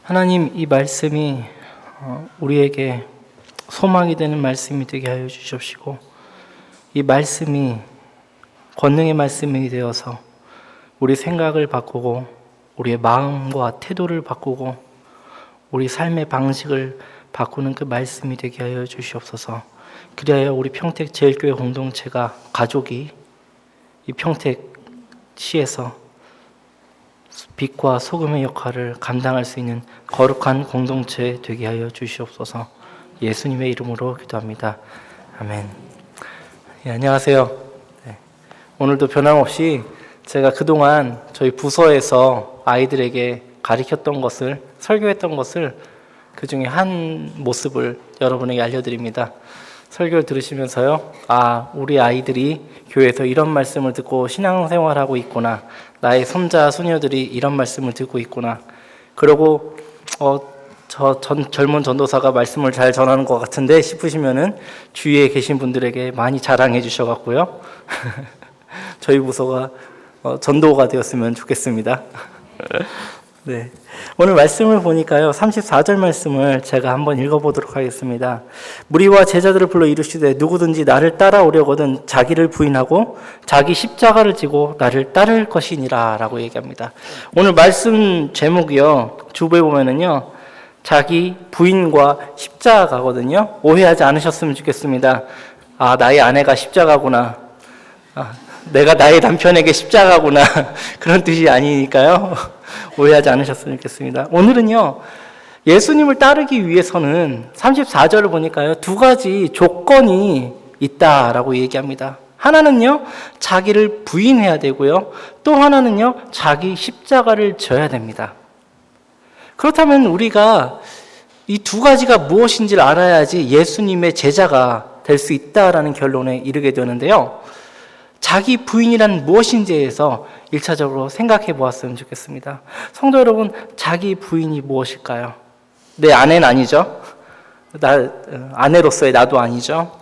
하나님, 이 말씀이 우리에게 소망이 되는 말씀이 되게 하여 주십시고, 이 말씀이 권능의 말씀이 되어서 우리 생각을 바꾸고 우리의 마음과 태도를 바꾸고 우리 삶의 방식을 바꾸는 그 말씀이 되게 하여 주시옵소서. 그리하여 우리 평택 제일교회 공동체가, 가족이 이 평택시에서 빛과 소금의 역할을 감당할 수 있는 거룩한 공동체 되게 하여 주시옵소서. 예수님의 이름으로 기도합니다. 아멘. 예, 안녕하세요. 네. 오늘도 변함없이 제가 그동안 저희 부서에서 아이들에게 가르쳤던 것을, 설교했던 것을 그 중에 한 모습을 여러분에게 알려드립니다. 설교를 들으시면서요, 우리 아이들이 교회에서 이런 말씀을 듣고 신앙생활하고 있구나, 나의 손자, 손녀들이 이런 말씀을 듣고 있구나, 그리고 젊은 전도사가 말씀을 잘 전하는 것 같은데 싶으시면은 주위에 계신 분들에게 많이 자랑해 주셔갖고요 저희 부서가 전도가 되었으면 좋겠습니다. 네. 오늘 말씀을 보니까요, 34절 말씀을 제가 한번 읽어보도록 하겠습니다. 무리와 제자들을 불러 이르시되 누구든지 나를 따라오려거든 자기를 부인하고 자기 십자가를 지고 나를 따를 것이니라 라고 얘기합니다. 오늘 말씀 제목이요, 주부에 보면은요, 자기 부인과 십자가거든요. 오해하지 않으셨으면 좋겠습니다. 나의 아내가 십자가구나, 내가 나의 남편에게 십자가구나 그런 뜻이 아니니까요, 오해하지 않으셨으면 좋겠습니다. 오늘은요, 예수님을 따르기 위해서는 34절을 보니까요, 두 가지 조건이 있다라고 얘기합니다. 하나는요, 자기를 부인해야 되고요, 또 하나는요, 자기 십자가를 져야 됩니다. 그렇다면 우리가 이 두 가지가 무엇인지를 알아야지 예수님의 제자가 될 수 있다라는 결론에 이르게 되는데요, 자기 부인이란 무엇인지에서 1차적으로 생각해 보았으면 좋겠습니다. 성도 여러분, 자기 부인이 무엇일까요? 내 아내는 아니죠. 아내로서의 나도 아니죠.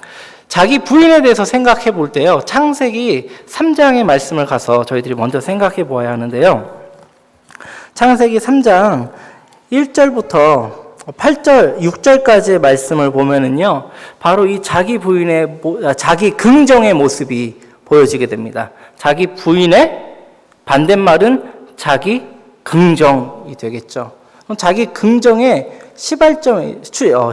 자기 부인에 대해서 생각해 볼 때요, 창세기 3장의 말씀을 가서 저희들이 먼저 생각해 보아야 하는데요, 창세기 3장 1절부터 8절, 6절까지의 말씀을 보면은요, 바로 이 자기 부인의, 자기 긍정의 모습이 보여지게 됩니다. 자기 부인의 반대말은 자기 긍정이 되겠죠. 자기 긍정의 시발점,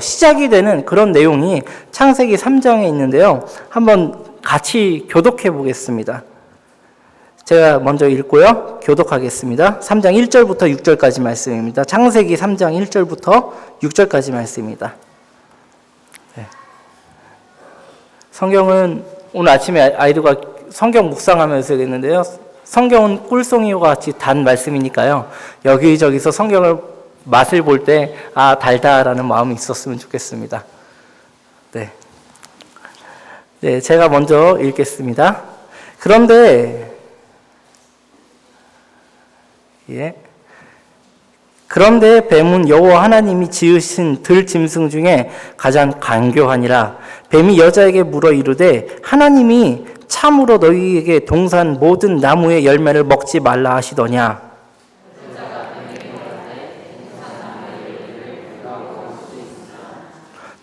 시작이 되는 그런 내용이 창세기 3장에 있는데요, 한번 같이 교독해 보겠습니다. 제가 먼저 읽고요, 교독하겠습니다. 3장 1절부터 6절까지 말씀입니다. 창세기 3장 1절부터 6절까지 말씀입니다. 네. 성경은 오늘 아침에 아이들과 성경 묵상하면서 했는데요, 성경은 꿀송이와 같이 단 말씀이니까요, 여기저기서 성경을 맛을 볼 때 달다라는 마음이 있었으면 좋겠습니다. 네, 제가 먼저 읽겠습니다. 그런데 뱀은 여호와 하나님이 지으신 들 짐승 중에 가장 간교하니라. 뱀이 여자에게 물어 이르되 하나님이 참으로 너희에게 동산 모든 나무의 열매를 먹지 말라 하시더냐.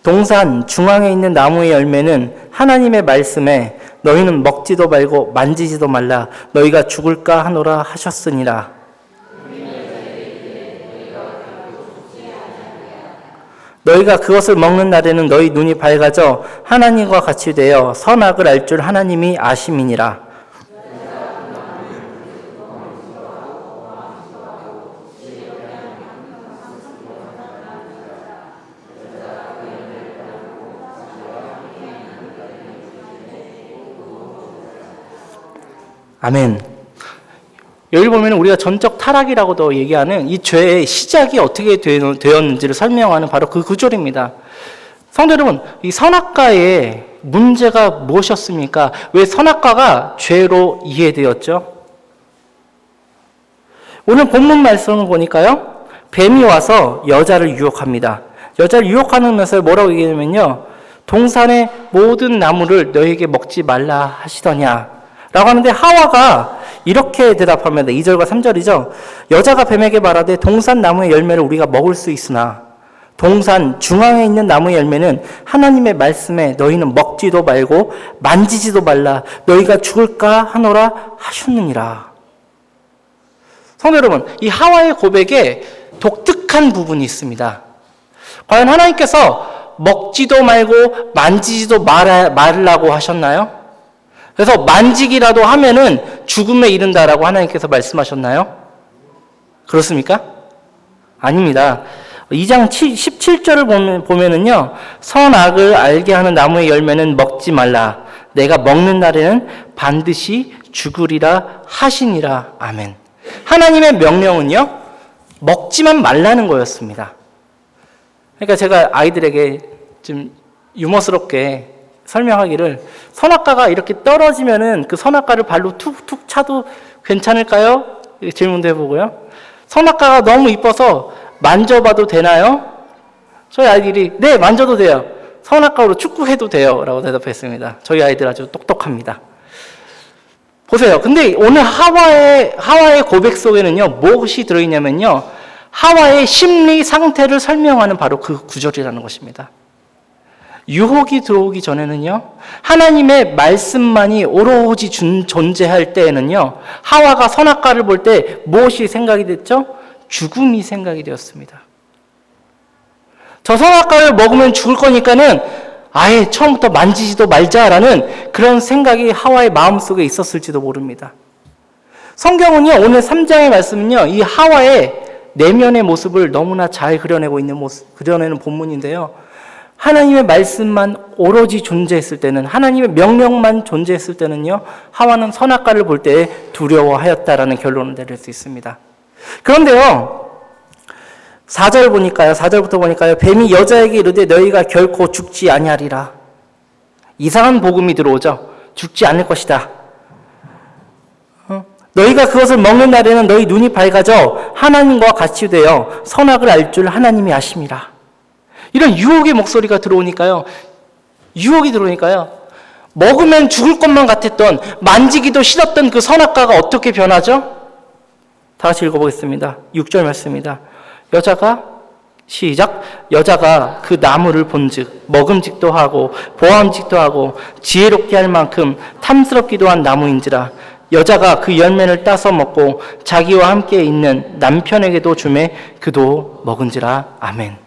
동산 중앙에 있는 나무의 열매는 하나님의 말씀에 너희는 먹지도 말고 만지지도 말라, 너희가 죽을까 하노라 하셨으니라. 너희가 그것을 먹는 날에는 너희 눈이 밝아져 하나님과 같이 되어 선악을 알 줄 하나님이 아심이니라. 아멘. 여기 보면 우리가 전적 타락이라고도 얘기하는 이 죄의 시작이 어떻게 되었는지를 설명하는 바로 그 구절입니다. 성도 여러분, 이 선악과의 문제가 무엇이었습니까? 왜 선악과가 죄로 이해되었죠? 오늘 본문 말씀을 보니까요, 뱀이 와서 여자를 유혹합니다. 여자를 유혹하면서 뭐라고 얘기하냐면요, 동산의 모든 나무를 너에게 먹지 말라 하시더냐 라고 하는데 하와가 이렇게 대답합니다. 2절과 3절이죠. 여자가 뱀에게 말하되 동산 나무의 열매를 우리가 먹을 수 있으나 동산 중앙에 있는 나무의 열매는 하나님의 말씀에 너희는 먹지도 말고 만지지도 말라 너희가 죽을까 하노라 하셨느니라. 성도 여러분, 이 하와의 고백에 독특한 부분이 있습니다. 과연 하나님께서 먹지도 말고 만지지도 말라고 하셨나요? 그래서 만지기라도 하면은 죽음에 이른다라고 하나님께서 말씀하셨나요? 그렇습니까? 아닙니다. 2장 17절을 보면은요, 선악을 알게 하는 나무의 열매는 먹지 말라. 내가 먹는 날에는 반드시 죽으리라 하시니라. 아멘. 하나님의 명령은요, 먹지만 말라는 거였습니다. 그러니까 제가 아이들에게 좀 유머스럽게 설명하기를 선악과가 이렇게 떨어지면은 그 선악과를 발로 툭툭 차도 괜찮을까요? 질문도 해보고요. 선악과가 너무 이뻐서 만져봐도 되나요? 저희 아이들이 네, 만져도 돼요. 선악과로 축구해도 돼요. 라고 대답했습니다. 저희 아이들 아주 똑똑합니다. 보세요. 근데 오늘 하와의 고백 속에는요, 무엇이 들어있냐면요, 하와의 심리 상태를 설명하는 바로 그 구절이라는 것입니다. 유혹이 들어오기 전에는요, 하나님의 말씀만이 오로지 존재할 때에는요, 하와가 선악과를 볼 때 무엇이 생각이 됐죠? 죽음이 생각이 되었습니다. 저 선악과를 먹으면 죽을 거니까는 아예 처음부터 만지지도 말자라는 그런 생각이 하와의 마음속에 있었을지도 모릅니다. 성경은요, 오늘 3장의 말씀은요, 이 하와의 내면의 모습을 너무나 잘 그려내는 본문인데요. 하나님의 말씀만 오로지 존재했을 때는, 하나님의 명령만 존재했을 때는요, 하와는 선악과를 볼 때 두려워하였다라는 결론을 내릴 수 있습니다. 그런데요, 4절부터 보니까요, 뱀이 여자에게 이르되 너희가 결코 죽지 아니하리라. 이상한 복음이 들어오죠. 죽지 않을 것이다. 너희가 그것을 먹는 날에는 너희 눈이 밝아져 하나님과 같이 되어 선악을 알 줄 하나님이 아심이라. 이런 유혹의 목소리가 들어오니까요, 먹으면 죽을 것만 같았던, 만지기도 싫었던 그 선악과가 어떻게 변하죠? 다 같이 읽어보겠습니다. 6절 말씀입니다. 여자가 그 나무를 본즉 먹음직도 하고 보암직도 하고 지혜롭게 할 만큼 탐스럽기도 한 나무인지라. 여자가 그 열매를 따서 먹고 자기와 함께 있는 남편에게도 주매 그도 먹은지라. 아멘.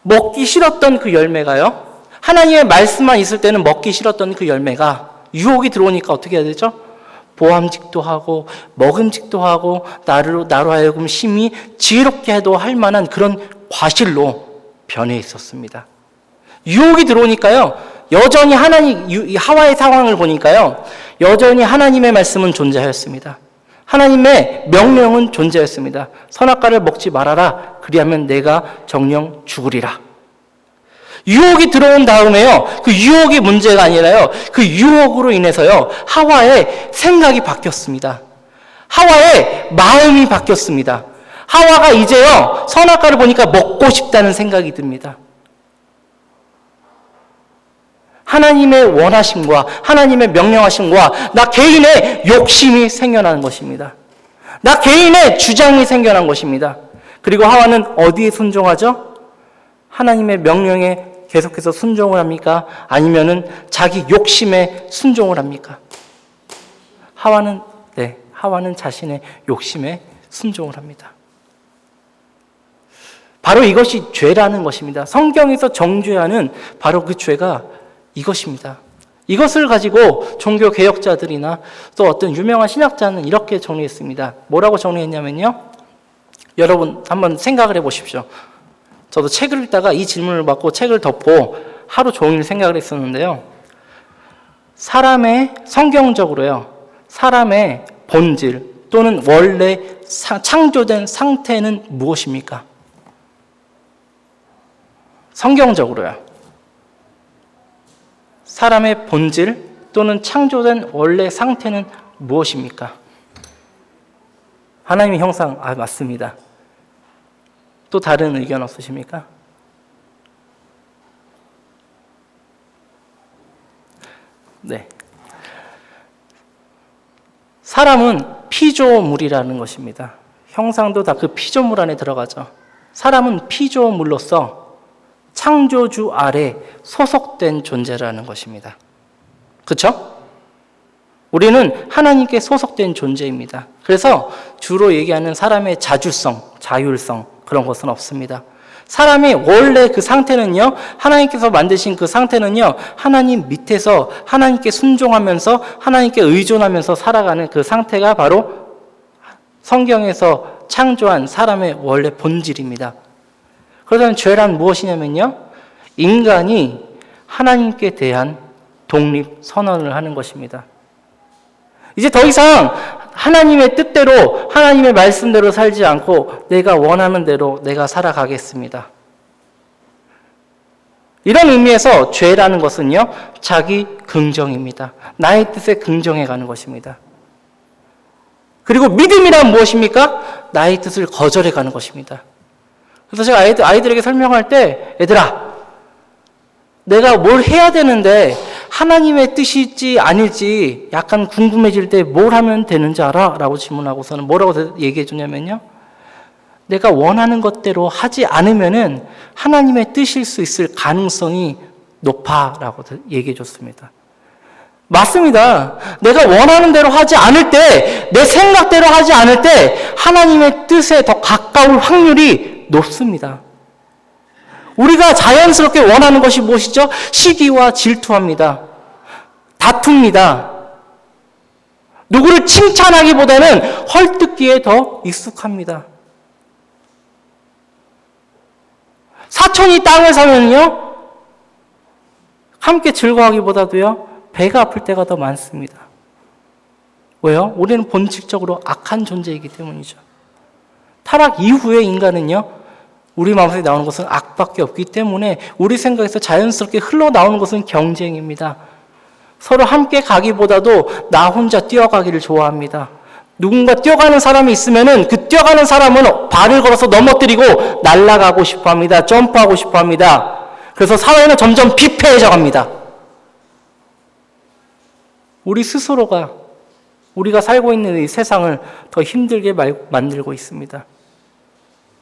먹기 싫었던 그 열매가요, 하나님의 말씀만 있을 때는 먹기 싫었던 그 열매가 유혹이 들어오니까 어떻게 해야 되죠? 보암직도 하고 먹음직도 하고 나로 하여금 심히 지혜롭게 해도 할 만한 그런 과실로 변해 있었습니다. 유혹이 들어오니까요, 여전히 하와의 상황을 보니까요, 여전히 하나님의 말씀은 존재하였습니다. 하나님의 명령은 존재했습니다. 선악과를 먹지 말아라. 그리하면 내가 정녕 죽으리라. 유혹이 들어온 다음에요, 그 유혹이 문제가 아니라요, 그 유혹으로 인해서요, 하와의 생각이 바뀌었습니다. 하와의 마음이 바뀌었습니다. 하와가 이제요, 선악과를 보니까 먹고 싶다는 생각이 듭니다. 하나님의 원하심과 하나님의 명령하심과 나 개인의 욕심이 생겨나는 것입니다. 나 개인의 주장이 생겨난 것입니다. 그리고 하와는 어디에 순종하죠? 하나님의 명령에 계속해서 순종을 합니까? 아니면은 자기 욕심에 순종을 합니까? 하와는 자신의 욕심에 순종을 합니다. 바로 이것이 죄라는 것입니다. 성경에서 정죄하는 바로 그 죄가 이것입니다. 이것을 가지고 종교 개혁자들이나 또 어떤 유명한 신학자는 이렇게 정리했습니다. 뭐라고 정리했냐면요, 여러분 한번 생각을 해보십시오. 저도 책을 읽다가 이 질문을 받고 책을 덮고 하루 종일 생각을 했었는데요, 성경적으로요, 사람의 본질 또는 원래 창조된 상태는 무엇입니까? 성경적으로요, 사람의 본질 또는 창조된 원래 상태는 무엇입니까? 하나님의 형상, 맞습니다. 또 다른 의견 없으십니까? 네. 사람은 피조물이라는 것입니다. 형상도 다 그 피조물 안에 들어가죠. 사람은 피조물로서 창조주 아래 소속된 존재라는 것입니다. 그렇죠? 우리는 하나님께 소속된 존재입니다. 그래서 주로 얘기하는 사람의 자주성, 자율성 그런 것은 없습니다. 사람이 원래 그 상태는요, 하나님께서 만드신 그 상태는요, 하나님 밑에서 하나님께 순종하면서 하나님께 의존하면서 살아가는 그 상태가 바로 성경에서 창조한 사람의 원래 본질입니다. 그러면 죄란 무엇이냐면요, 인간이 하나님께 대한 독립 선언을 하는 것입니다. 이제 더 이상 하나님의 뜻대로 하나님의 말씀대로 살지 않고 내가 원하는 대로 내가 살아가겠습니다. 이런 의미에서 죄라는 것은요, 자기 긍정입니다. 나의 뜻에 긍정해가는 것입니다. 그리고 믿음이란 무엇입니까? 나의 뜻을 거절해가는 것입니다. 그래서 제가 아이들에게 설명할 때, 얘들아, 내가 뭘 해야 되는데 하나님의 뜻일지 아닐지 약간 궁금해질 때 뭘 하면 되는지 알아? 라고 질문하고서는 뭐라고 얘기해 주냐면요, 내가 원하는 것대로 하지 않으면은 하나님의 뜻일 수 있을 가능성이 높아 라고 얘기해 줬습니다. 맞습니다. 내가 원하는 대로 하지 않을 때, 내 생각대로 하지 않을 때 하나님의 뜻에 더 가까울 확률이 높습니다. 우리가 자연스럽게 원하는 것이 무엇이죠? 시기와 질투합니다. 다툽니다. 누구를 칭찬하기보다는 헐뜯기에 더 익숙합니다. 사촌이 땅을 사면요, 함께 즐거워하기보다도요, 배가 아플 때가 더 많습니다. 왜요? 우리는 본질적으로 악한 존재이기 때문이죠. 타락 이후의 인간은요, 우리 마음속에 나오는 것은 악밖에 없기 때문에 우리 생각에서 자연스럽게 흘러나오는 것은 경쟁입니다. 서로 함께 가기보다도 나 혼자 뛰어가기를 좋아합니다. 누군가 뛰어가는 사람이 있으면은 그 뛰어가는 사람은 발을 걸어서 넘어뜨리고 날아가고 싶어 합니다. 점프하고 싶어 합니다. 그래서 사회는 점점 피폐해져 갑니다. 우리 스스로가 우리가 살고 있는 이 세상을 더 힘들게 만들고 있습니다.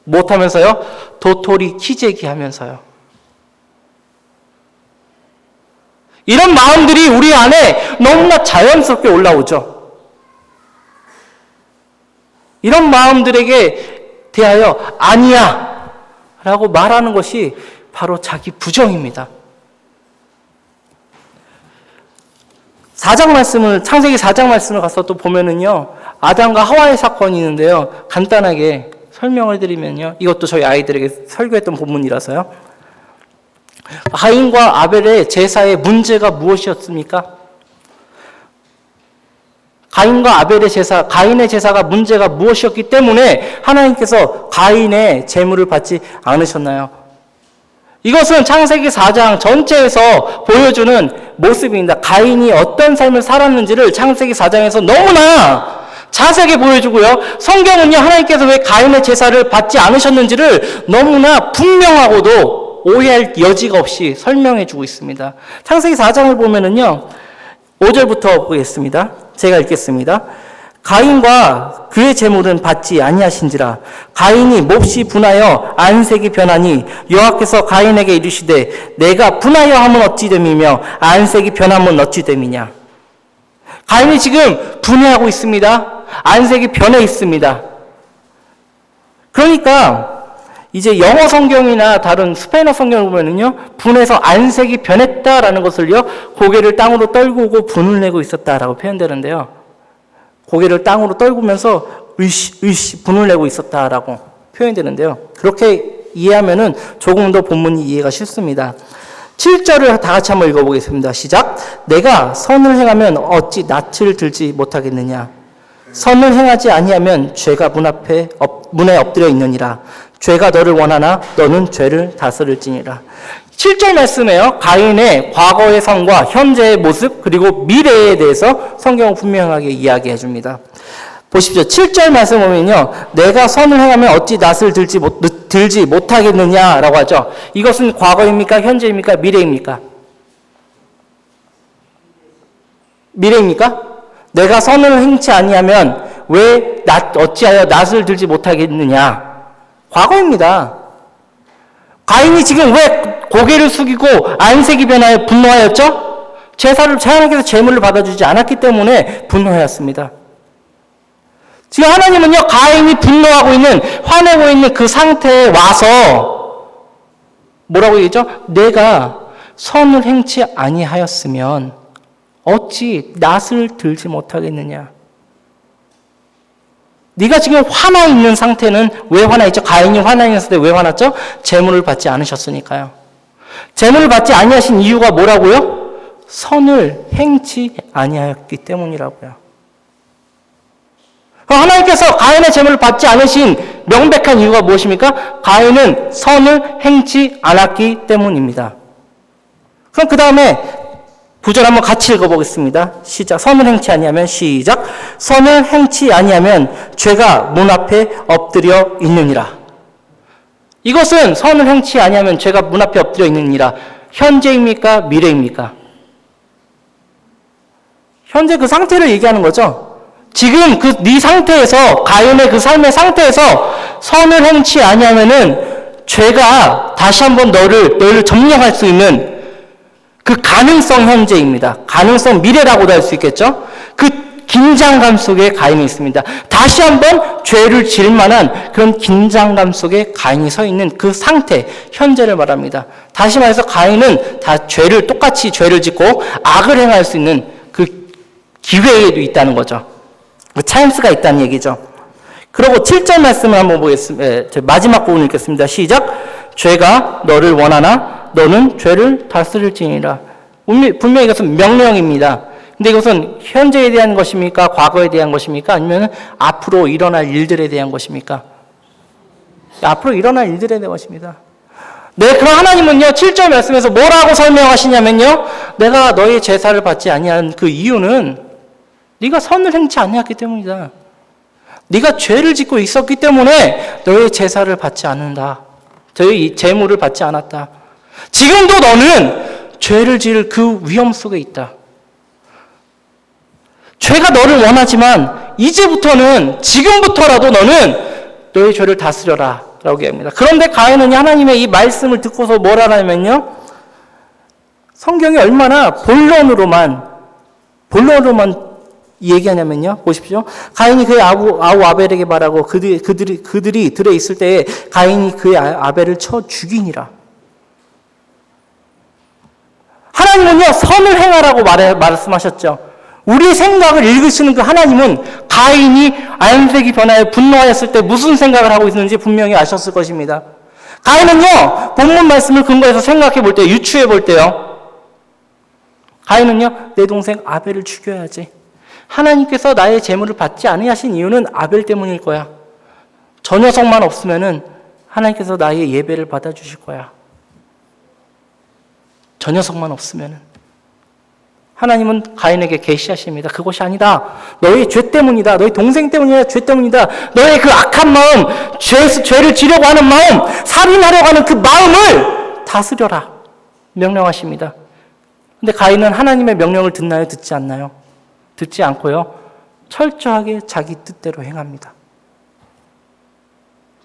못하면서요? 도토리 키재기 하면서요. 이런 마음들이 우리 안에 너무나 자연스럽게 올라오죠. 이런 마음들에게 대하여 아니야 라고 말하는 것이 바로 자기 부정입니다. 4장 말씀을, 창세기 4장 말씀을 가서 또 보면은요, 아담과 하와의 사건이 있는데요, 간단하게 설명을 드리면요, 이것도 저희 아이들에게 설교했던 본문이라서요. 가인과 아벨의 제사의 문제가 무엇이었습니까? 가인과 아벨의 제사, 가인의 제사가 문제가 무엇이었기 때문에 하나님께서 가인의 제물을 받지 않으셨나요? 이것은 창세기 4장 전체에서 보여주는 모습입니다. 가인이 어떤 삶을 살았는지를 창세기 4장에서 너무나 자세하게 보여주고요. 성경은요, 하나님께서 왜 가인의 제사를 받지 않으셨는지를 너무나 분명하고도 오해할 여지가 없이 설명해 주고 있습니다. 창세기 4장을 보면은요, 5절부터 보겠습니다. 제가 읽겠습니다. 가인과 그의 제물은 받지 아니하신지라. 가인이 몹시 분하여 안색이 변하니 여호와께서 가인에게 이르시되 내가 분하여 함은 어찌 됨이며 안색이 변함은 어찌 됨이냐. 가인이 지금 분해하고 있습니다. 안색이 변해 있습니다. 그러니까 이제 영어 성경이나 다른 스페인어 성경을 보면은요, 분해서 안색이 변했다라는 것을요, 고개를 땅으로 떨구고 분을 내고 있었다라고 표현되는데요. 고개를 땅으로 떨구면서 으이씨 분을 내고 있었다라고 표현되는데요. 그렇게 이해하면은 조금 더 본문이 이해가 쉽습니다. 7절을 다 같이 한번 읽어보겠습니다. 시작. 내가 선을 행하면 어찌 낯을 들지 못하겠느냐. 선을 행하지 아니하면 죄가 문에 엎드려 있느니라. 죄가 너를 원하나 너는 죄를 다스릴지니라. 7절 말씀에요, 가인의 과거의 삶과 현재의 모습 그리고 미래에 대해서 성경은 분명하게 이야기해 줍니다. 보십시오. 7절 말씀 보면요, 내가 선을 행하면 어찌 낯을 들지 못하겠느냐라고 하죠. 이것은 과거입니까? 현재입니까? 미래입니까? 미래입니까? 내가 선을 행치 아니하면 왜 어찌하여 낫을 들지 못하겠느냐? 과거입니다. 가인이 지금 왜 고개를 숙이고 안색이 변하여 분노하였죠? 하나님께서 제물을 받아주지 않았기 때문에 분노하였습니다. 지금 하나님은요, 가인이 분노하고 있는, 화내고 있는 그 상태에 와서 뭐라고 얘기했죠? 내가 선을 행치 아니하였으면 어찌 낫을 들지 못하겠느냐? 네가 지금 화나 있는 상태는 왜 화나 있죠? 가인이 화나 있을 때 왜 화났죠? 제물을 받지 않으셨으니까요. 제물을 받지 아니하신 이유가 뭐라고요? 선을 행치 아니하였기 때문이라고요. 하나님께서 가인의 제물을 받지 않으신 명백한 이유가 무엇입니까? 가인은 선을 행치 않았기 때문입니다. 그럼 그 다음에 구절 한번 같이 읽어보겠습니다. 시작. 선을 행치 아니하면 시작. 선을 행치 아니하면 죄가 문 앞에 엎드려 있느니라. 이것은 선을 행치 아니하면 죄가 문 앞에 엎드려 있느니라. 현재입니까? 미래입니까? 현재 그 상태를 얘기하는 거죠. 지금 네 상태에서, 가인의 그 삶의 상태에서 선을 행치 아니하면은 죄가 다시 한번 너를 점령할 수 있는 그 가능성 현재입니다. 가능성 미래라고도 할 수 있겠죠. 그 긴장감 속에 가인이 있습니다. 다시 한번 죄를 지을 만한 그런 긴장감 속에 가인이 서 있는 그 상태, 현재를 말합니다. 다시 말해서 가인은 다 똑같이 죄를 짓고 악을 행할 수 있는 그 기회에도 있다는 거죠. 그 찬스가 있다는 얘기죠. 그리고 7절 말씀을 한번 보겠습니다. 마지막 부분 읽겠습니다. 시작. 죄가 너를 원하나 너는 죄를 다스릴지니라. 분명히 이것은 명령입니다. 근데 이것은 현재에 대한 것입니까? 과거에 대한 것입니까? 아니면 앞으로 일어날 일들에 대한 것입니까? 앞으로 일어날 일들에 대한 것입니다. 네, 그럼 하나님은요, 7절 말씀에서 뭐라고 설명하시냐면요, 내가 너의 제사를 받지 아니한 그 이유는 네가 선을 행치 아니했기 때문이다. 네가 죄를 짓고 있었기 때문에 너의 제사를 받지 않는다. 너의 제물을 받지 않았다. 지금도 너는 죄를 지을 그 위험 속에 있다. 죄가 너를 원하지만 이제부터는, 지금부터라도 너는 너의 죄를 다스려라 라고 얘기합니다. 그런데 가인은 하나님의 이 말씀을 듣고서 뭘 하냐면요, 성경이 얼마나 본론으로만 얘기하냐면요, 보십시오. 가인이 그의 아우 아벨에게 말하고 그들이 들에 있을 때에 가인이 그의 아벨을 쳐 죽이니라. 하나님은요, 선을 행하라고 말씀하셨죠. 우리의 생각을 읽으시는 그 하나님은 가인이 안색이 변하여 분노하였을 때 무슨 생각을 하고 있는지 분명히 아셨을 것입니다. 가인은요, 본문 말씀을 근거해서 생각해 볼 때, 유추해 볼 때요, 가인은요, 내 동생 아벨을 죽여야지. 하나님께서 나의 제물을 받지 않으신 이유는 아벨 때문일 거야. 저 녀석만 없으면은 하나님께서 나의 예배를 받아주실 거야. 저 녀석만 없으면은. 하나님은 가인에게 계시하십니다. 그것이 아니다. 너의 죄 때문이다. 너의 동생 때문이다. 죄 때문이다. 너의 그 악한 마음, 죄를 지려고 하는 마음, 살인하려고 하는 그 마음을 다스려라. 명령하십니다. 근데 가인은 하나님의 명령을 듣나요? 듣지 않나요? 듣지 않고요, 철저하게 자기 뜻대로 행합니다.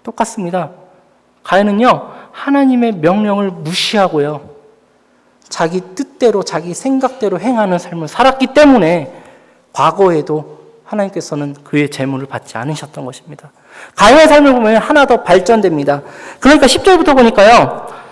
똑같습니다. 가인은요, 하나님의 명령을 무시하고요, 자기 뜻대로, 자기 생각대로 행하는 삶을 살았기 때문에 과거에도 하나님께서는 그의 제물을 받지 않으셨던 것입니다. 가인의 삶을 보면 하나 더 발전됩니다. 그러니까 10절부터 보니까요,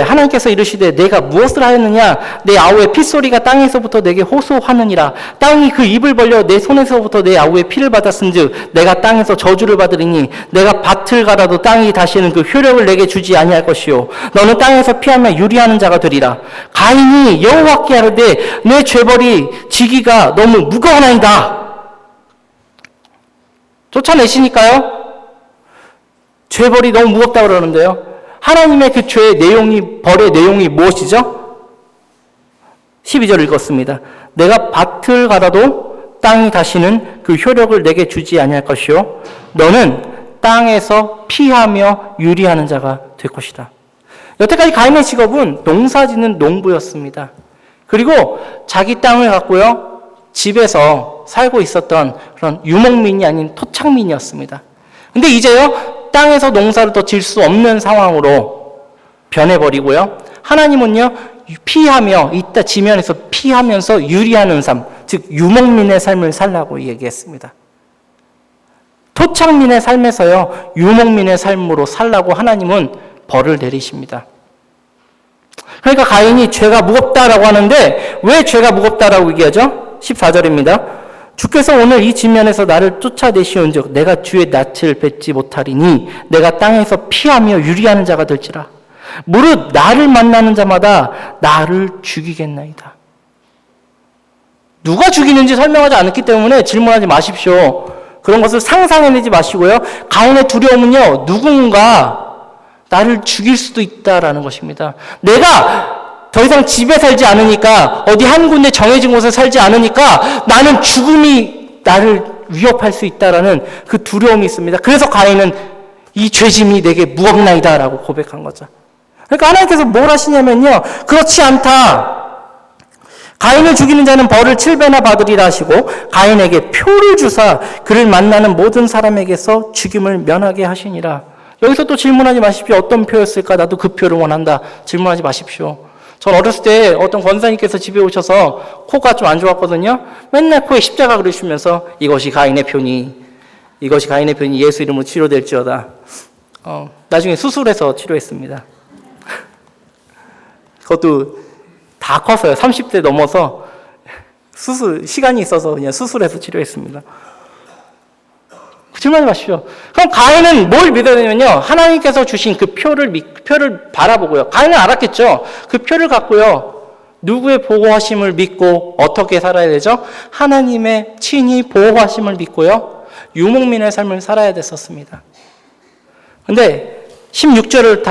하나님께서 이르시되 내가 무엇을 하였느냐? 내 아우의 핏소리가 땅에서부터 내게 호소하느니라. 땅이 그 입을 벌려 내 손에서부터 내 아우의 피를 받았은즉 내가 땅에서 저주를 받으리니 내가 밭을 갈아도 땅이 다시는 그 효력을 내게 주지 아니할 것이요 너는 땅에서 피하며 유리하는 자가 되리라. 가인이 여호와께 아뢰되 내 죄벌이 지기가 너무 무거워나이다. 쫓아내시니까요, 죄벌이 너무 무겁다고 그러는데요, 하나님의 그 죄의 내용이, 벌의 내용이 무엇이죠? 12절 읽었습니다. 내가 밭을 갈아도 땅이 다시는 그 효력을 내게 주지 아니할 것이요 너는 땅에서 피하며 유리하는 자가 될 것이다. 여태까지 가인의 직업은 농사짓는 농부였습니다. 그리고 자기 땅을 갖고요, 집에서 살고 있었던 그런 유목민이 아닌 토착민이었습니다. 근데 이제요, 땅에서 농사를 더 질 수 없는 상황으로 변해버리고요. 하나님은요, 피하며, 이따 지면에서 피하면서 유리하는 삶, 즉 유목민의 삶을 살라고 얘기했습니다. 토착민의 삶에서요, 유목민의 삶으로 살라고 하나님은 벌을 내리십니다. 그러니까 가인이 죄가 무겁다라고 하는데 왜 죄가 무겁다라고 얘기하죠? 14절입니다. 주께서 오늘 이 지면에서 나를 쫓아내시온즉 내가 주의 낯을 뵙지 못하리니 내가 땅에서 피하며 유리하는 자가 될지라. 무릇 나를 만나는 자마다 나를 죽이겠나이다. 누가 죽이는지 설명하지 않았기 때문에 질문하지 마십시오. 그런 것을 상상해내지 마시고요. 가인의 두려움은요, 누군가 나를 죽일 수도 있다라는 것입니다. 내가 더 이상 집에 살지 않으니까, 어디 한 군데 정해진 곳에 살지 않으니까 나는 죽음이 나를 위협할 수 있다라는 그 두려움이 있습니다. 그래서 가인은 이 죄짐이 내게 무겁나이다라고 고백한 거죠. 그러니까 하나님께서 뭘 하시냐면요, 그렇지 않다. 가인을 죽이는 자는 벌을 7배나 받으리라 하시고 가인에게 표를 주사 그를 만나는 모든 사람에게서 죽임을 면하게 하시니라. 여기서 또 질문하지 마십시오. 어떤 표였을까? 나도 그 표를 원한다. 질문하지 마십시오. 전 어렸을 때 어떤 권사님께서 집에 오셔서 코가 좀 안 좋았거든요. 맨날 코에 십자가 그리시면서 이것이 가인의 표니 예수 이름으로 치료될지어다. 나중에 수술해서 치료했습니다. 그것도 다 컸어요. 30대 넘어서 시간이 있어서 그냥 수술해서 치료했습니다. 질문하지 마십시오. 그럼 가인은 뭘 믿어야 되냐면요, 하나님께서 주신 그 표를 바라보고요. 가인은 알았겠죠. 그 표를 갖고요, 누구의 보호하심을 믿고 어떻게 살아야 되죠? 하나님의 친히 보호하심을 믿고요, 유목민의 삶을 살아야 됐었습니다. 근데 16절,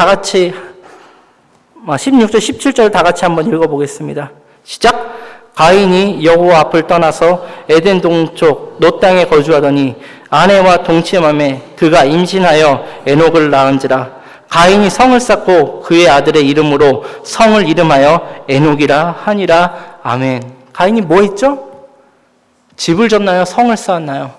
17절 다 같이 한번 읽어보겠습니다. 시작! 가인이 여호와 앞을 떠나서 에덴 동쪽 롯 땅에 거주하더니 아내와 동침함에 그가 임신하여 에녹을 낳은지라. 가인이 성을 쌓고 그의 아들의 이름으로 성을 이름하여 에녹이라 하니라. 아멘. 가인이 뭐 했죠? 집을 졌나요? 성을 쌓았나요?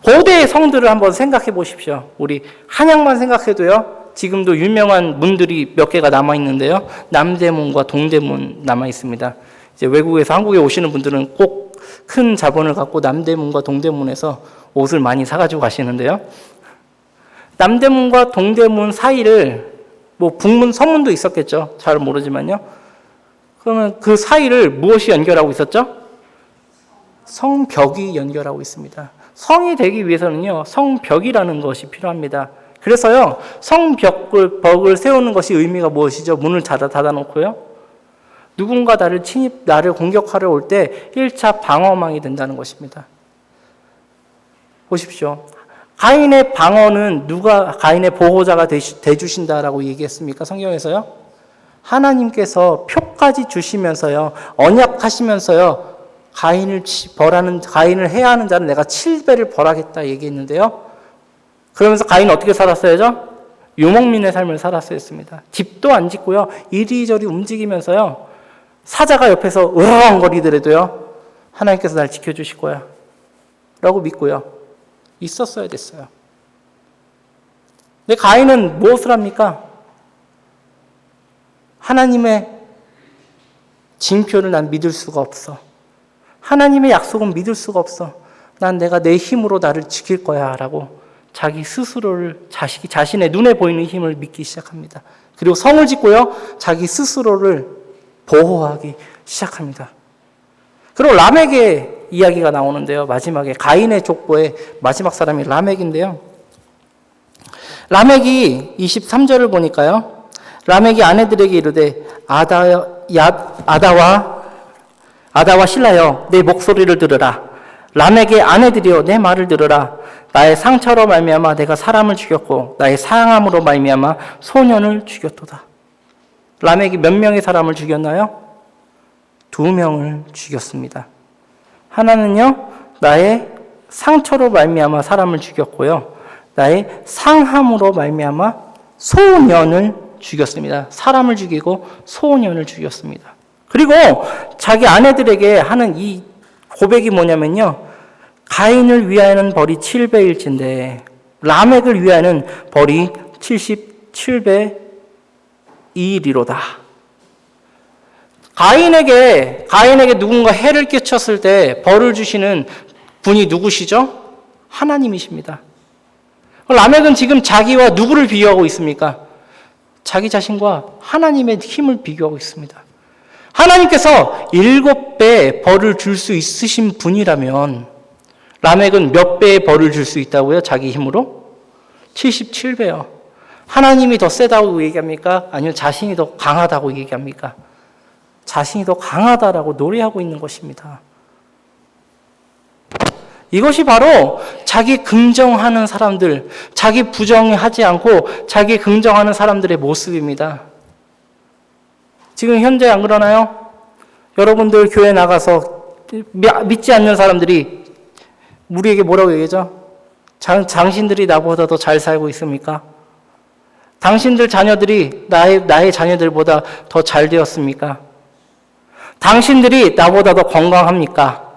고대의 성들을 한번 생각해 보십시오. 우리 한양만 생각해도요, 지금도 유명한 문들이 몇 개가 남아있는데요, 남대문과 동대문 남아있습니다. 이제 외국에서 한국에 오시는 분들은 꼭 큰 자본을 갖고 남대문과 동대문에서 옷을 많이 사가지고 가시는데요, 남대문과 동대문 사이를, 뭐 북문, 서문도 있었겠죠. 잘 모르지만요. 그러면 그 사이를 무엇이 연결하고 있었죠? 성벽이 연결하고 있습니다. 성이 되기 위해서는요, 성벽이라는 것이 필요합니다. 그래서요, 성벽을 세우는 것이 의미가 무엇이죠? 문을 닫아놓고요, 누군가 나를 공격하러 올 때 1차 방어망이 된다는 것입니다. 보십시오. 가인의 방어는 누가 가인의 보호자가 돼주신다라고 얘기했습니까? 성경에서요. 하나님께서 표까지 주시면서요, 언약하시면서요, 가인을 해야 하는 자는 내가 7배를 벌하겠다 얘기했는데요. 그러면서 가인은 어떻게 살았어야죠? 유목민의 삶을 살았어야 했습니다. 집도 안 짓고요, 이리저리 움직이면서요, 사자가 옆에서 으렁거리더라도요, 하나님께서 날 지켜주실 거야 라고 믿고요, 있었어야 됐어요. 근데 가인은 무엇을 합니까? 하나님의 징표를 난 믿을 수가 없어. 하나님의 약속은 믿을 수가 없어. 난 내가 내 힘으로 나를 지킬 거야 라고 자기 스스로를, 자신의 눈에 보이는 힘을 믿기 시작합니다. 그리고 성을 짓고요, 자기 스스로를 보호하기 시작합니다. 그리고 라멕의 이야기가 나오는데요, 마지막에 가인의 족보의 마지막 사람이 라멕인데요, 라멕이 23절을 보니까요, 라멕이 아내들에게 이르되 아다와 실라여 내 목소리를 들으라. 라멕의 아내들이여 내 말을 들으라. 나의 상처로 말미암아 내가 사람을 죽였고 나의 상함으로 말미암아 소년을 죽였도다. 라멕이 몇 명의 사람을 죽였나요? 2명을 죽였습니다. 하나는요, 나의 상처로 말미암아 사람을 죽였고요, 나의 상함으로 말미암아 소년을 죽였습니다. 사람을 죽이고 소년을 죽였습니다. 그리고 자기 아내들에게 하는 이 고백이 뭐냐면요. 가인을 위하여는 벌이 7배일진데 라멕을 위하여는 벌이 77배 2일이로다. 가인에게 누군가 해를 끼쳤을 때 벌을 주시는 분이 누구시죠? 하나님이십니다. 라멕은 지금 자기와 누구를 비교하고 있습니까? 자기 자신과 하나님의 힘을 비교하고 있습니다. 하나님께서 7배 벌을 줄 수 있으신 분이라면 라멕은 몇 배의 벌을 줄 수 있다고요? 자기 힘으로? 77배요. 하나님이 더 세다고 얘기합니까? 아니면 자신이 더 강하다고 얘기합니까? 자신이 더 강하다라고 노래하고 있는 것입니다. 이것이 바로 자기 긍정하는 사람들, 자기 부정하지 않고 자기 긍정하는 사람들의 모습입니다. 지금 현재 안 그러나요? 여러분들 교회 나가서 믿지 않는 사람들이 우리에게 뭐라고 얘기하죠? 당신들이 나보다 더 잘 살고 있습니까? 당신들 자녀들이 나의 자녀들보다 더 잘 되었습니까? 당신들이 나보다 더 건강합니까?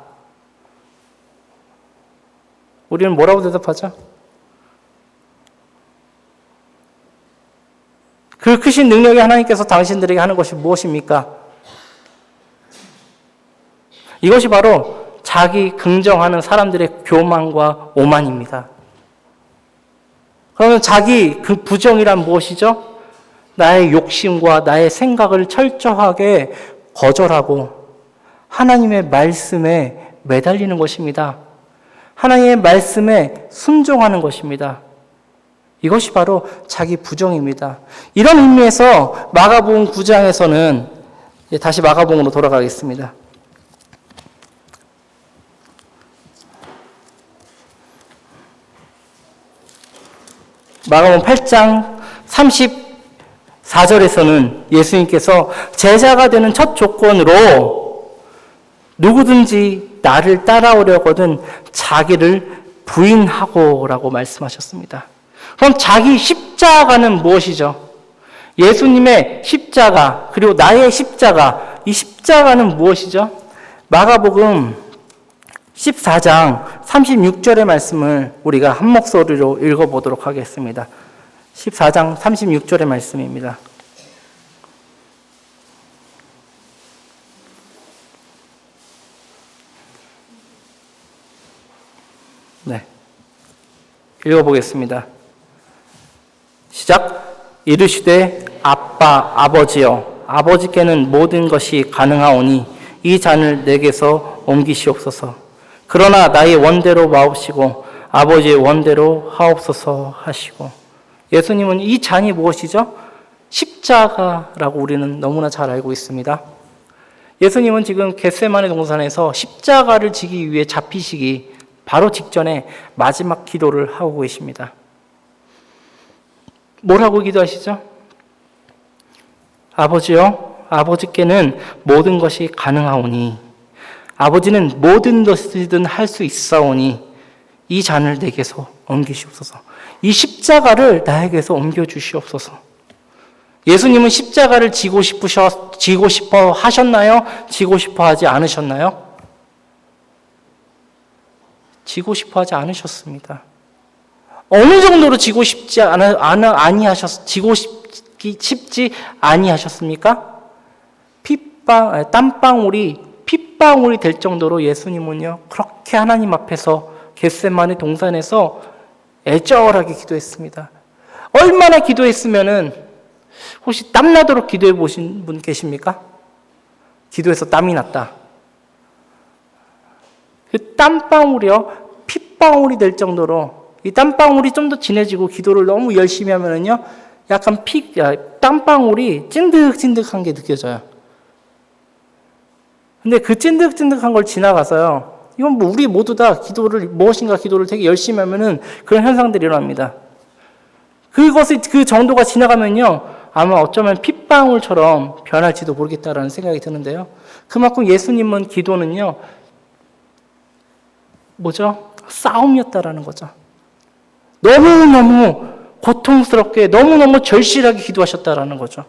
우리는 뭐라고 대답하죠? 그 크신 능력의 하나님께서 당신들에게 하는 것이 무엇입니까? 이것이 바로 자기 긍정하는 사람들의 교만과 오만입니다. 그러면 자기 그 부정이란 무엇이죠? 나의 욕심과 나의 생각을 철저하게 거절하고 하나님의 말씀에 매달리는 것입니다. 하나님의 말씀에 순종하는 것입니다. 이것이 바로 자기 부정입니다. 이런 의미에서 마가복음 9장에서는 다시 마가복음으로 돌아가겠습니다. 마가복음 8장 34절에서는 예수님께서 제자가 되는 첫 조건으로 누구든지 나를 따라오려거든 자기를 부인하고 라고 말씀하셨습니다. 그럼 자기 십자가는 무엇이죠? 예수님의 십자가 그리고 나의 십자가, 이 십자가는 무엇이죠? 마가복음 14장 36절의 말씀을 우리가 한 목소리로 읽어보도록 하겠습니다. 14장 36절의 말씀입니다. 네, 읽어보겠습니다. 시작. 이르시되 아버지여 아버지께는 모든 것이 가능하오니 이 잔을 내게서 옮기시옵소서. 그러나 나의 원대로 마옵시고 아버지의 원대로 하옵소서 하시고. 예수님은 이 잔이 무엇이죠? 십자가라고 우리는 너무나 잘 알고 있습니다. 예수님은 지금 겟세마네 동산에서 십자가를 지기 위해 잡히시기 바로 직전에 마지막 기도를 하고 계십니다. 뭐라고 기도하시죠? 아버지요, 아버지께는 모든 것이 가능하오니 아버지는 모든 것이든 할 수 있사오니 이 잔을 내게서 옮기시옵소서. 이 십자가를 나에게서 옮겨주시옵소서. 예수님은 십자가를 지고 싶어 하셨나요? 지고 싶어 하지 않으셨나요? 지고 싶어 하지 않으셨습니다. 어느 정도로 지고 싶지 아니하셨습니까? 땀방울이 핏방울이 될 정도로 예수님은요, 그렇게 하나님 앞에서 겟세마네 동산에서 애절하게 기도했습니다. 얼마나 기도했으면은, 혹시 땀나도록 기도해 보신 분 계십니까? 기도해서 땀이 났다. 그 땀방울이요, 핏방울이 될 정도로, 이 땀방울이 좀 더 진해지고 기도를 너무 열심히 하면은요, 약간 땀방울이 찐득찐득한 게 느껴져요. 근데 그 찐득찐득한 걸 지나가서요, 이건 뭐 우리 모두 다 무엇인가 기도를 되게 열심히 하면은 그런 현상들이 일어납니다. 그 정도가 지나가면요, 아마 어쩌면 핏방울처럼 변할지도 모르겠다라는 생각이 드는데요. 그만큼 예수님은 기도는요, 뭐죠? 싸움이었다라는 거죠. 너무너무 고통스럽게, 너무너무 절실하게 기도하셨다라는 거죠.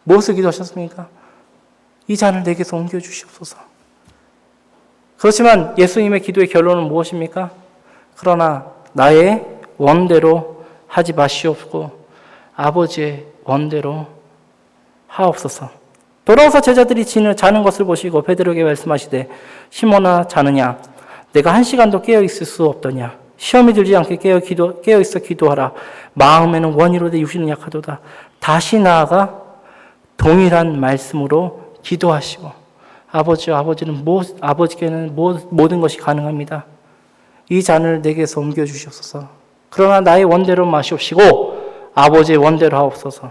무엇을 기도하셨습니까? 이 잔을 내게서 옮겨주시옵소서. 그렇지만 예수님의 기도의 결론은 무엇입니까? 그러나 나의 원대로 하지 마시옵고 아버지의 원대로 하옵소서. 돌아와서 제자들이 자는 것을 보시고 베드로에게 말씀하시되 시몬아 자느냐 내가 1시간도 깨어 있을 수 없더냐 시험이 들지 않게 깨어 있어 기도하라. 마음에는 원이로되 육신은 약하도다. 다시 나아가 동일한 말씀으로 기도하시고 아버지께는 모든 것이 가능합니다. 이 잔을 내게서 옮겨 주시옵소서. 그러나 나의 원대로 마시옵시고 아버지의 원대로 하옵소서.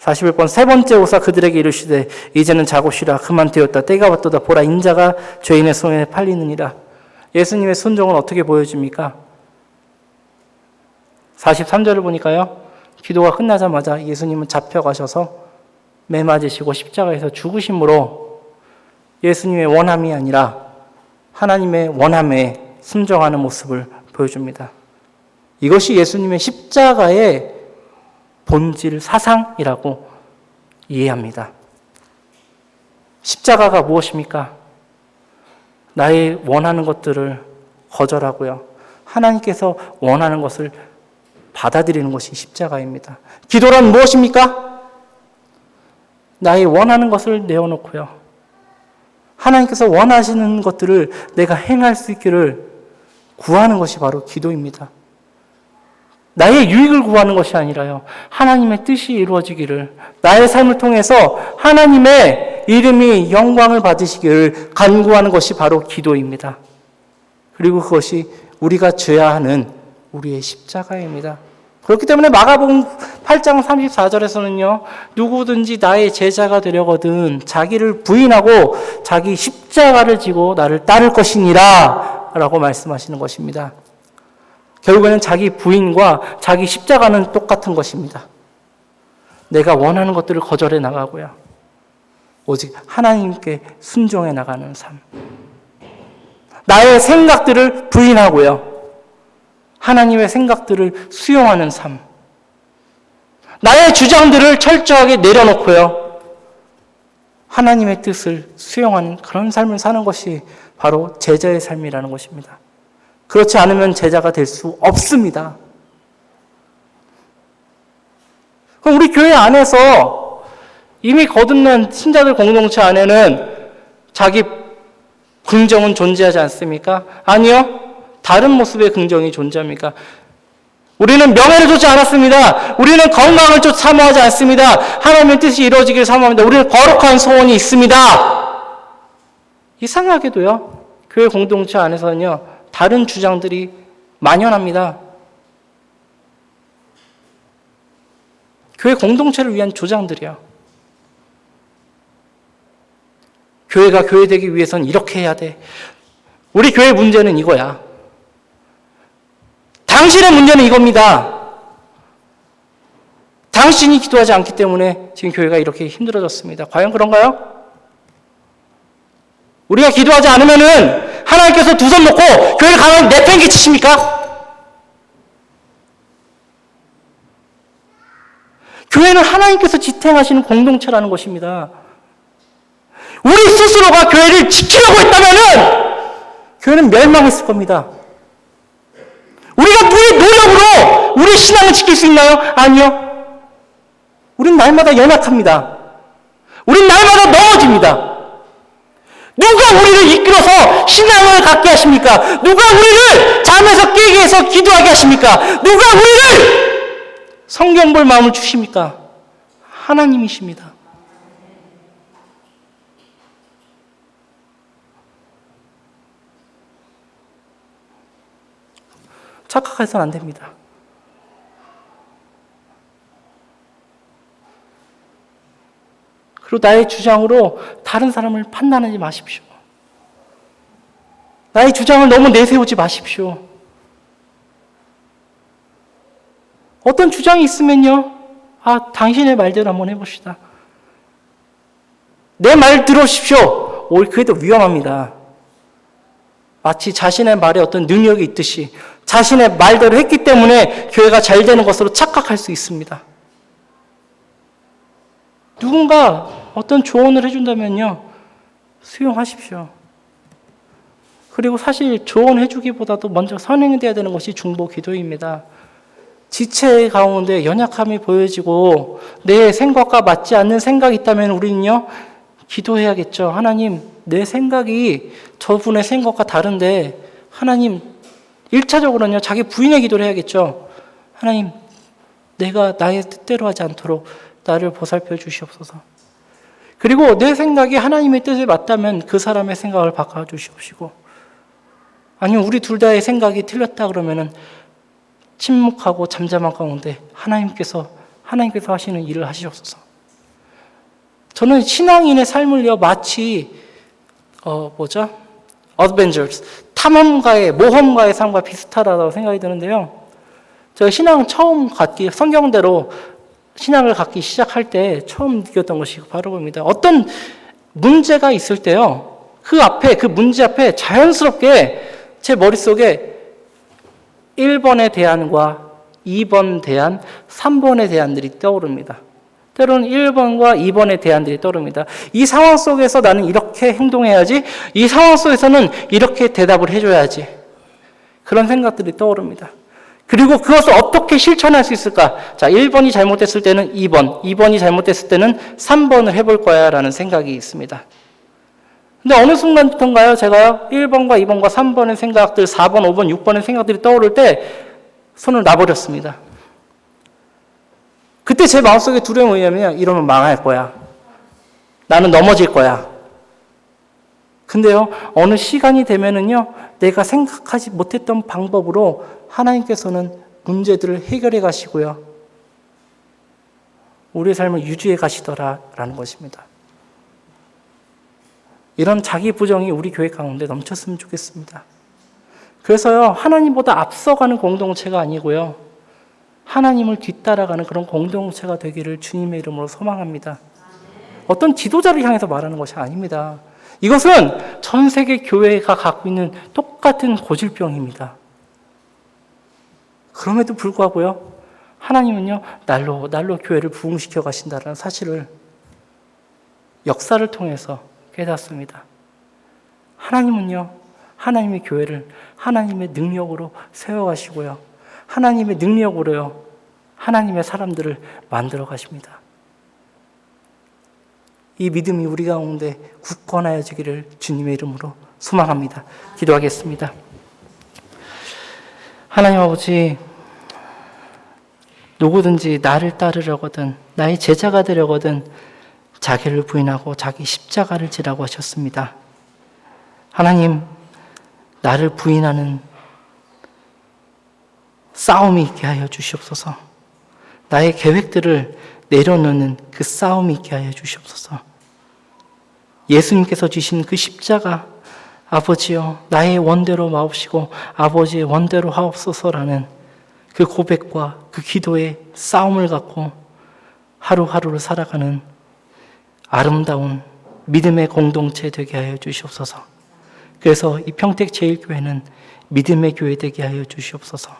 41번 세 번째 오사 그들에게 이르시되 이제는 자고 쉬라. 그만 되었다. 때가 왔도다. 보라 인자가 죄인의 손에 팔리느니라. 예수님의 순종은 어떻게 보여집니까? 43절을 보니까요. 기도가 끝나자마자 예수님은 잡혀가셔서 매 맞으시고 십자가에서 죽으심으로 예수님의 원함이 아니라 하나님의 원함에 순종하는 모습을 보여줍니다. 이것이 예수님의 십자가의 본질 사상이라고 이해합니다. 십자가가 무엇입니까? 나의 원하는 것들을 거절하고요. 하나님께서 원하는 것을 받아들이는 것이 십자가입니다. 기도란 무엇입니까? 나의 원하는 것을 내어놓고요. 하나님께서 원하시는 것들을 내가 행할 수 있기를 구하는 것이 바로 기도입니다. 나의 유익을 구하는 것이 아니라요. 하나님의 뜻이 이루어지기를, 나의 삶을 통해서 하나님의 이름이 영광을 받으시기를 간구하는 것이 바로 기도입니다. 그리고 그것이 우리가 져야 하는 우리의 십자가입니다. 그렇기 때문에 마가복음 8장 34절에서는요. 누구든지 나의 제자가 되려거든 자기를 부인하고 자기 십자가를 지고 나를 따를 것이니라 라고 말씀하시는 것입니다. 결국에는 자기 부인과 자기 십자가는 똑같은 것입니다. 내가 원하는 것들을 거절해 나가고요. 오직 하나님께 순종해 나가는 삶. 나의 생각들을 부인하고요. 하나님의 생각들을 수용하는 삶. 나의 주장들을 철저하게 내려놓고요. 하나님의 뜻을 수용하는 그런 삶을 사는 것이 바로 제자의 삶이라는 것입니다. 그렇지 않으면 제자가 될 수 없습니다. 그럼 우리 교회 안에서 이미 거듭난 신자들 공동체 안에는 자기 긍정은 존재하지 않습니까? 아니요. 다른 모습의 긍정이 존재합니까? 우리는 명예를 쫓지 않았습니다. 우리는 건강을 사모하지 않습니다. 하나님의 뜻이 이루어지길 사모합니다. 우리는 거룩한 소원이 있습니다. 이상하게도요. 교회 공동체 안에서는요. 다른 주장들이 만연합니다. 교회 공동체를 위한 주장들이요. 교회가 교회되기 위해서는 이렇게 해야 돼. 우리 교회 문제는 이거야. 당신의 문제는 이겁니다. 당신이 기도하지 않기 때문에 지금 교회가 이렇게 힘들어졌습니다. 과연 그런가요? 우리가 기도하지 않으면은 하나님께서 두 손 놓고 교회를 가만히 내팽개치십니까? 교회는 하나님께서 지탱하시는 공동체라는 것입니다. 우리 스스로가 교회를 지키려고 했다면은 교회는 멸망했을 겁니다. 우리가 우리 노력으로 우리 신앙을 지킬 수 있나요? 아니요. 우린 날마다 연약합니다. 우린 날마다 넘어집니다. 누가 우리를 이끌어서 신앙을 갖게 하십니까? 누가 우리를 잠에서 깨게 해서 기도하게 하십니까? 누가 우리를 성경 볼 마음을 주십니까? 하나님이십니다. 착각해서는 안 됩니다. 그리고 나의 주장으로 다른 사람을 판단하지 마십시오. 나의 주장을 너무 내세우지 마십시오. 어떤 주장이 있으면요. 당신의 말대로 한번 해봅시다. 내 말 들어오십시오. 그게 더 위험합니다. 마치 자신의 말에 어떤 능력이 있듯이 자신의 말대로 했기 때문에 교회가 잘 되는 것으로 착각할 수 있습니다. 누군가 어떤 조언을 해준다면요. 수용하십시오. 그리고 사실 조언해주기보다도 먼저 선행돼야 되는 것이 중보 기도입니다. 지체 가운데 연약함이 보여지고 내 생각과 맞지 않는 생각이 있다면 우리는요, 기도해야겠죠. 하나님, 내 생각이 저분의 생각과 다른데 하나님, 1차적으로는요, 자기 부인의 기도를 해야겠죠. 하나님, 내가 나의 뜻대로 하지 않도록 나를 보살펴 주시옵소서. 그리고 내 생각이 하나님의 뜻에 맞다면 그 사람의 생각을 바꿔 주시옵시고, 아니면 우리 둘 다의 생각이 틀렸다 그러면은 침묵하고 잠잠한 가운데 하나님께서 하시는 일을 하시옵소서. 저는 신앙인의 삶을요, 마치 어드벤처스, 모험가의 삶과 비슷하다고 생각이 드는데요. 제가 신앙 처음 성경대로 신앙을 갖기 시작할 때 처음 느꼈던 것이 바로 봅니다. 어떤 문제가 있을 때요, 그 문제 앞에 자연스럽게 제 머릿속에 1번의 대안과 2번 대안, 3번의 대안들이 떠오릅니다. 때로는 1번과 2번의 대안들이 떠오릅니다. 이 상황 속에서 나는 이렇게 행동해야지, 이 상황 속에서는 이렇게 대답을 해줘야지. 그런 생각들이 떠오릅니다. 그리고 그것을 어떻게 실천할 수 있을까? 자, 1번이 잘못됐을 때는 2번이 잘못됐을 때는 3번을 해볼 거야 라는 생각이 있습니다. 근데 어느 순간부터인가요? 제가요, 1번과 2번과 3번의 생각들, 4번, 5번, 6번의 생각들이 떠오를 때 손을 놔버렸습니다. 그때 제 마음속에 두려움이 뭐냐면, 이러면 망할 거야. 나는 넘어질 거야. 근데요, 어느 시간이 되면은요, 내가 생각하지 못했던 방법으로 하나님께서는 문제들을 해결해 가시고요, 우리의 삶을 유지해 가시더라라는 것입니다. 이런 자기 부정이 우리 교회 가운데 넘쳤으면 좋겠습니다. 그래서요, 하나님보다 앞서가는 공동체가 아니고요, 하나님을 뒤따라가는 그런 공동체가 되기를 주님의 이름으로 소망합니다. 어떤 지도자를 향해서 말하는 것이 아닙니다. 이것은 전 세계 교회가 갖고 있는 똑같은 고질병입니다. 그럼에도 불구하고요, 하나님은요, 날로 교회를 부흥시켜 가신다는 사실을 역사를 통해서 깨닫습니다. 하나님은요, 하나님의 교회를 하나님의 능력으로 세워가시고요, 하나님의 능력으로요, 하나님의 사람들을 만들어 가십니다. 이 믿음이 우리 가운데 굳건하여지기를 주님의 이름으로 소망합니다. 기도하겠습니다. 하나님 아버지, 누구든지 나를 따르려거든, 나의 제자가 되려거든 자기를 부인하고 자기 십자가를 지라고 하셨습니다. 하나님, 나를 부인하는 싸움이 있게 하여 주시옵소서. 나의 계획들을 내려놓는 그 싸움이 있게 하여 주시옵소서. 예수님께서 주신 그 십자가, 아버지여, 나의 원대로 마옵시고 아버지의 원대로 하옵소서라는 그 고백과 그 기도의 싸움을 갖고 하루하루를 살아가는 아름다운 믿음의 공동체 되게 하여 주시옵소서. 그래서 이 평택제일교회는 믿음의 교회 되게 하여 주시옵소서.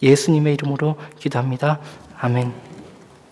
예수님의 이름으로 기도합니다. 아멘.